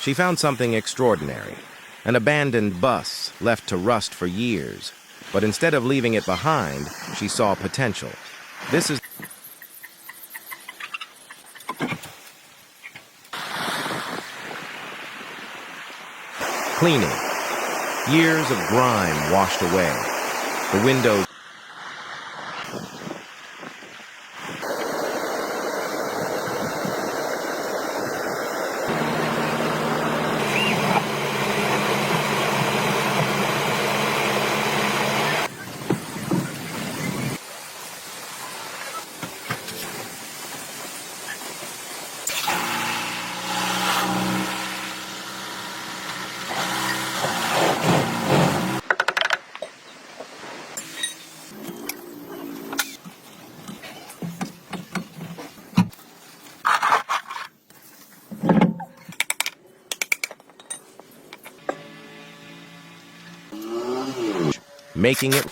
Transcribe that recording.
She found something extraordinary, an abandoned bus left to rust for years. But instead of leaving it behind, she saw potential. This is cleaning. Years of grime washed away. The windows making it